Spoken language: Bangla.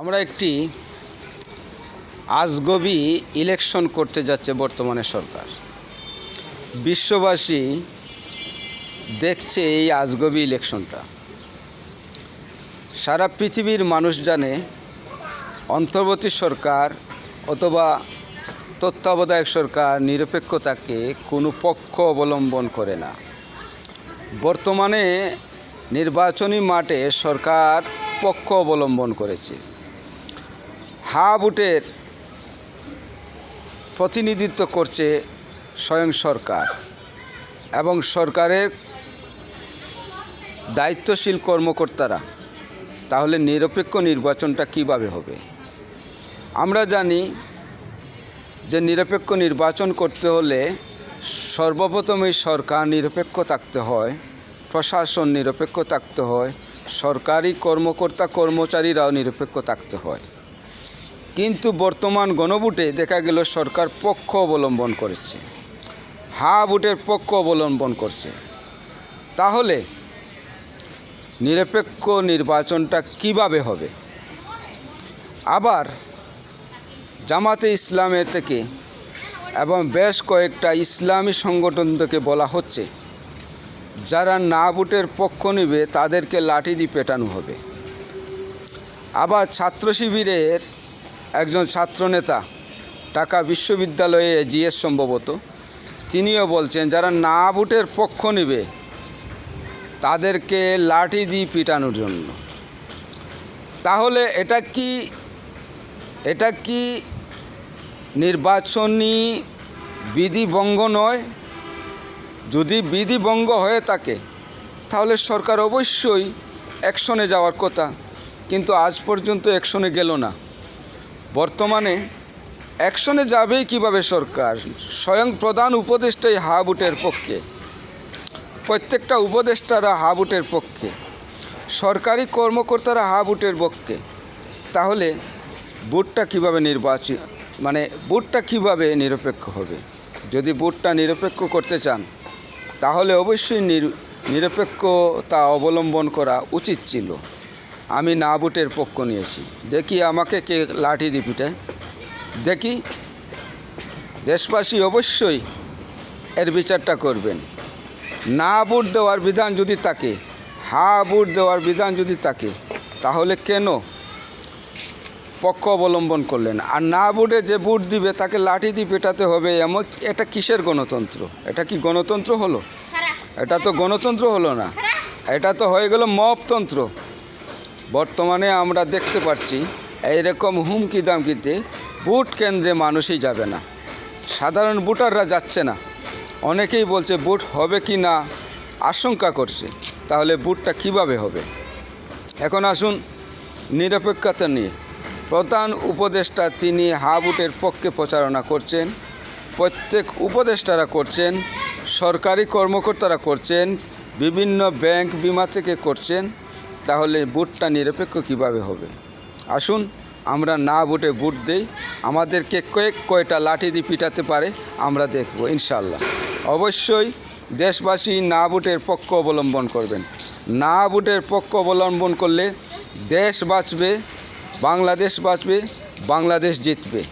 আমরা একটি আজগবি ইলেকশন করতে যাচ্ছে বর্তমানে সরকার। বিশ্ববাসী দেখছে এই আজগবি ইলেকশনটা। সারা পৃথিবীর মানুষ জানে অন্তর্বর্তী সরকার অথবা তত্ত্বাবধায়ক সরকার নিরপেক্ষতাকে কোনো পক্ষ অবলম্বন করে না। বর্তমানে নির্বাচনী মাঠে সরকার পক্ষ অবলম্বন করেছে। হা ভোটের প্রতিনিধিত্ব করছে স্বয়ং সরকার এবং সরকারের দায়িত্বশীল কর্মকর্তারা। তাহলে নিরপেক্ষ নির্বাচনটা কিভাবে হবে? আমরা জানি যে নিরপেক্ষ নির্বাচন করতে হলে সর্বপ্রথমেই সরকার নিরপেক্ষ থাকতে হয়, প্রশাসন নিরপেক্ষ থাকতে হয়, সরকারি কর্মকর্তা কর্মচারীরাও নিরপেক্ষ থাকতে হয়। কিন্তু বর্তমান গণভোটে দেখা গেল সরকার পক্ষ অবলম্বন করেছে, হা ভোটের পক্ষ অবলম্বন করছে। তাহলে নিরপেক্ষ নির্বাচনটা কিভাবে হবে? আবার জামাতে ইসলামের থেকে এবং বেশ কয়েকটা ইসলামী সংগঠন থেকে বলা হচ্ছে যারা না ভোটের পক্ষ নেবে তাদেরকে লাঠি দিয়ে পেটানো হবে। আবার ছাত্র শিবিরের একজন ছাত্রনেতা, ঢাকা বিশ্ববিদ্যালয়ে জিএস সম্ভবত, তিনিও বলছেন যারা না ভোটের পক্ষ নেবে তাদেরকে লাঠি দিয়ে পিটানোর জন্য। তাহলে এটা কি নির্বাচনী বিধিভঙ্গ নয়? যদি বিধিভঙ্গ হয়ে থাকে তাহলে সরকার অবশ্যই অ্যাকশনে যাওয়ার কথা, কিন্তু আজ পর্যন্ত অ্যাকশনে গেল না। বর্তমানে অ্যাকশনে যাবেই কিভাবে সরকার? স্বয়ং প্রধান উপদেষ্টাই হা ভোটের পক্ষে, প্রত্যেকটা উপদেষ্টারা হা ভোটের পক্ষে, সরকারি কর্মকর্তারা হা ভোটের পক্ষে। তাহলে ভোটটা কীভাবে ভোটটা কীভাবে নিরপেক্ষ হবে? যদি ভোটটা নিরপেক্ষ করতে চান তাহলে অবশ্যই নিরপেক্ষতা অবলম্বন করা উচিত ছিল। আমি না ভোটের পক্ষ নিয়েছি, দেখি আমাকে কে লাঠি দিয়ে পিটায়। দেখি দেশবাসী অবশ্যই এর বিচারটা করবেন। না ভোট দেওয়ার বিধান যদি থাকে, হা ভোট দেওয়ার বিধান যদি থাকে, তাহলে কেন পক্ষ অবলম্বন করলেন? আর না ভোটে যে ভোট দিবে তাকে লাঠি দিয়ে পেটাতে হবে, এমন এটা কিসের গণতন্ত্র? এটা কি গণতন্ত্র হলো? এটা তো গণতন্ত্র হলো না, এটা তো হয়ে গেল মবতন্ত্র। বর্তমানে আমরা দেখতে পাচ্ছি এইরকম হুমকি দামকিতে ভোট কেন্দ্রে মানুষই যাবে না, সাধারণ ভোটাররা যাচ্ছে না। অনেকেই বলছে ভোট হবে কি না আশঙ্কা করছে। তাহলে ভোটটা কিভাবে হবে? এখন আসুন নিরপেক্ষতা নিয়ে। প্রধান উপদেষ্টা তিনি হা ভোটের পক্ষে প্রচারণা করছেন, প্রত্যেক উপদেষ্টারা করছেন, সরকারি কর্মকর্তারা করছেন, বিভিন্ন ব্যাংক বিমা থেকে করছেন। তাহলে ভোটটা নিরপেক্ষ কিভাবে হবে? আসুন আমরা না ভোটে ভোট দেই, আমাদেরকে কয়টা লাঠি দিয়ে পিটাতে পারে আমরা দেখব ইনশাল্লাহ। অবশ্যই দেশবাসী না ভোটের পক্ষ অবলম্বন করবেন। না ভোটের পক্ষ অবলম্বন করলে দেশ বাঁচবে, বাংলাদেশ বাঁচবে, বাংলাদেশ জিতবে।